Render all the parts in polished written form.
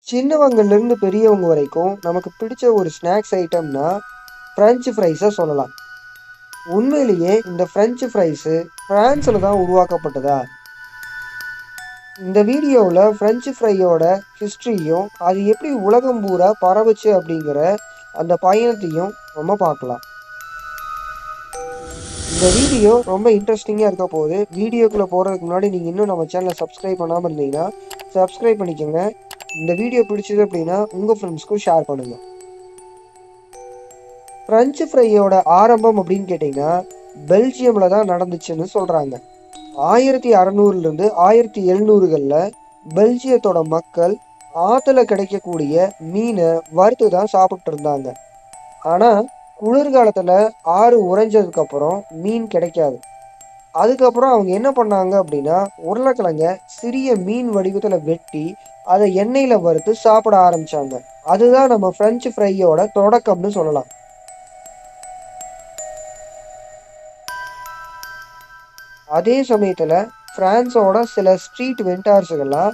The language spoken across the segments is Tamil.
சின்னவங்கலேருந்து பெரியவங்க வரைக்கும் நமக்கு பிடிச்ச ஒரு ஸ்நாக்ஸ் ஐட்டம்னா ஃப்ரெஞ்ச் ஃப்ரைஸை சொல்லலாம். உண்மையிலேயே இந்த ஃப்ரெஞ்ச் ஃப்ரைஸு ஃப்ரான்ஸில் தான் உருவாக்கப்பட்டதா? இந்த வீடியோவில் ஃப்ரெஞ்ச் ஃப்ரையோட ஹிஸ்ட்ரியும் அது எப்படி உலகம் பூரா பரவுச்சு அப்படிங்கிற அந்த பயணத்தையும் நம்ம பார்க்கலாம். இந்த வீடியோ ரொம்ப இன்ட்ரெஸ்டிங்காக இருக்க போகுது. வீடியோக்குள்ளே போகிறதுக்கு முன்னாடி நீங்கள் இன்னும் நம்ம சேனலை சப்ஸ்கிரைப் பண்ணாமல் இருந்தீங்கன்னா சப்ஸ்கிரைப் பண்ணிக்கோங்க. இந்த வீடியோ பிடிச்சது அப்படின்னா உங்கள் ஃப்ரெண்ட்ஸ்க்கும் ஷேர் பண்ணுங்கள். ஃப்ரெஞ்ச் ஃப்ரையோட ஆரம்பம் அப்படின்னு கேட்டிங்கன்னா பெல்ஜியமில் தான் நடந்துச்சுன்னு சொல்கிறாங்க. 1600லேருந்து 1700களில் பெல்ஜியத்தோட மக்கள் ஆற்றுல கிடைக்கக்கூடிய மீனை வறுத்து தான் சாப்பிட்டு இருந்தாங்க. ஆனால் குளிர்காலத்தில் ஆறு உறைஞ்சதுக்கப்புறம் மீன் கிடைக்காது. அதுக்கப்புறம் அவங்க என்ன பண்ணாங்க அப்படின்னா உருளைக்கிழங்க சிறிய மீன் வடிவத்தில் வெட்டி அதை எண்ணெயில் வறுத்து சாப்பிட ஆரம்பித்தாங்க. அதுதான் நம்ம ஃப்ரெஞ்ச் ஃப்ரையோட தொடக்கம்னு சொல்லலாம். அதே சமயத்தில் ஃப்ரான்ஸோட சில ஸ்ட்ரீட் வெண்டார்ஸுகள்லாம்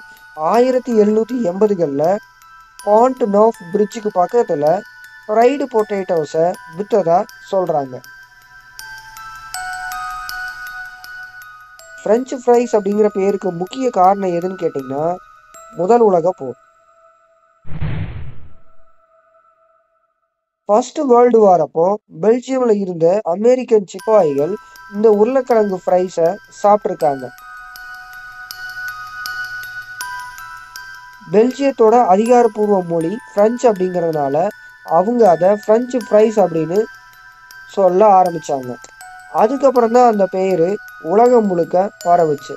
1780களில் பாண்ட் நாஃப் பிரிட்ஜுக்கு பக்கத்தில் ஃப்ரைடு பொட்டேட்டோஸை விற்றதா சொல்கிறாங்க. ஃப்ரெஞ்ச் ஃப்ரைஸ் அப்படிங்கிற பேருக்கு முக்கிய காரணம் எதுன்னு கேட்டிங்கன்னா முதல் உலக போர். ஃபர்ஸ்ட் வேர்ல்டு வார் அப்போ பெல்ஜியமில் இருந்த அமெரிக்கன் சிப்பாய்கள் இந்த உருளைக்கிழங்கு ஃப்ரைஸை சாப்பிட்ருக்காங்க. பெல்ஜியத்தோட அதிகாரப்பூர்வ மொழி ஃப்ரெஞ்சு அப்படிங்கிறதுனால அவங்க அதை ஃப்ரெஞ்சு ஃப்ரைஸ் அப்படின்னு சொல்ல ஆரம்பித்தாங்க. அதுக்கப்புறம் தான் அந்த பெயர் உலகம் முழுக்க பரவுச்சு.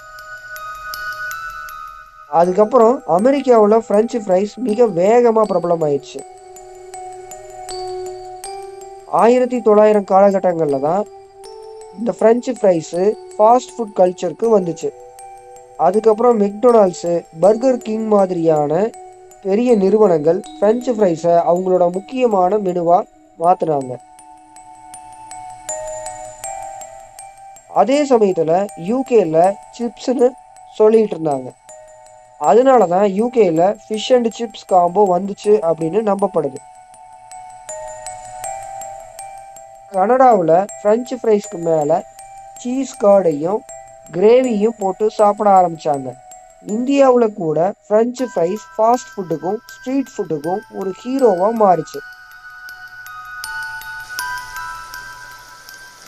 அதுக்கப்புறம் அமெரிக்காவில் ஃப்ரெஞ்சு ஃப்ரைஸ் மிக வேகமாக பிரபலமாயிடுச்சு. 1900 காலகட்டங்களில் தான் இந்த ஃப்ரெஞ்சு ஃப்ரைஸு ஃபாஸ்ட் ஃபுட் கல்ச்சருக்கு வந்துச்சு. அதுக்கப்புறம் மெக்டொனால்ட்ஸு, பர்கர் கிங் மாதிரியான பெரிய நிறுவனங்கள் ஃப்ரெஞ்சு ஃப்ரைஸை அவங்களோட முக்கியமான மெனுவாக மாற்றினாங்க. அதே சமயத்தில் யூகேல சிப்ஸ்ன்னு சொல்லிட்டு இருந்தாங்க. அதனால தான் யூகேல ஃபிஷ் அண்ட் சிப்ஸ் காம்போ வந்துச்சு அப்படின்னு நம்பப்படுது. கனடாவில் ஃப்ரெஞ்சு ஃப்ரைஸ்க்கு மேலே சீஸ் கார்டையும் கிரேவியும் போட்டு சாப்பிட ஆரம்பித்தாங்க. இந்தியாவில் கூட ஃப்ரெஞ்சு ஃப்ரைஸ் ஃபாஸ்ட் ஃபுட்டுக்கும் ஸ்ட்ரீட் ஃபுட்டுக்கும் ஒரு ஹீரோவாக மாறிச்சு.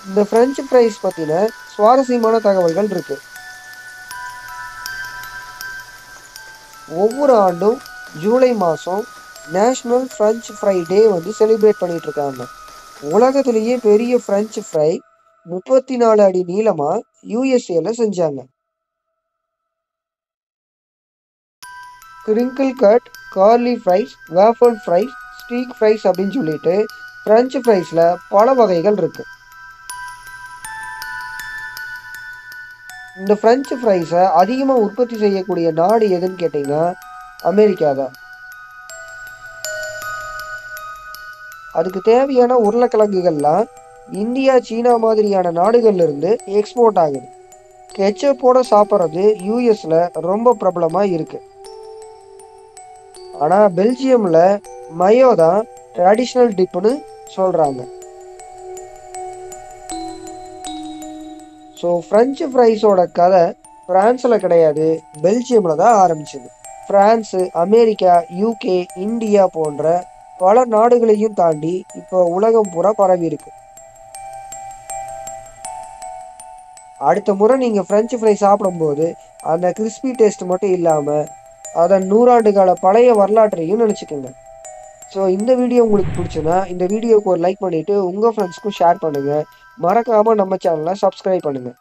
இந்த ஃப்ரெஞ்சு ஃப்ரைஸ் பற்றின சுவாரஸ்யமான தகவல்கள் இருக்குது. ஒவ்வொரு ஆண்டும் ஜூலை மாதம் national French fry day celebrate பண்ணிட்டு இருக்காங்க. உலகத்திலேயே பெரிய ஃப்ரெஞ்சு ஃப்ரை 34 அடி நீளமாக யூஎஸ்ஏல செஞ்சாங்க. Crinkle cut, curly fries, waffle fries, steak fries அப்படின்னு சொல்லிட்டு ஃப்ரெஞ்சு ஃப்ரைஸில் பல வகைகள் இருக்கு. இந்த ஃப்ரெஞ்சு ஃப்ரைஸை அதிகமாக உற்பத்தி செய்யக்கூடிய நாடு எதுன்னு கேட்டிங்கன்னா அமெரிக்கா தான். அதுக்கு தேவையான உருளைக்கிழங்குகள்லாம் இந்தியா, சீனா மாதிரியான நாடுகள்ல இருந்து எக்ஸ்போர்ட் ஆகுது. கெச்சப்போட சாப்பிட்றது யூஎஸ்ல ரொம்ப பிரபலமாக இருக்கு. ஆனால் பெல்ஜியமில் மயோ தான் ட்ரெடிஷ்னல் டிப்புன்னு சொல்கிறாங்க. ஸோ ஃப்ரெஞ்சு ஃப்ரைஸோட கதை ஃப்ரான்ஸில் கிடையாது, பெல்ஜியமில் தான் ஆரம்பிச்சது. ஃப்ரான்ஸு, அமெரிக்கா, யூகே, இந்தியா போன்ற பல நாடுகளையும் தாண்டி இப்போ உலகம் பூரா பரவி இருக்கு. அடுத்த முறை நீங்கள் ஃப்ரெஞ்சு ஃப்ரை சாப்பிடும்போது அந்த கிறிஸ்பி டேஸ்ட் மட்டும் இல்லாமல் அதன் 100 ஆண்டு கால பழைய வரலாற்றையும் நினச்சிக்கோங்க. ஸோ இந்த வீடியோ உங்களுக்கு பிடிச்சுன்னா இந்த வீடியோவுக்கு ஒரு லைக் பண்ணிவிட்டு உங்கள் ஃப்ரெண்ட்ஸ்க்கும் ஷேர் பண்ணுங்கள். மறக்காமல் நம்ம சேனலை சப்ஸ்கிரைப் பண்ணுங்கள்.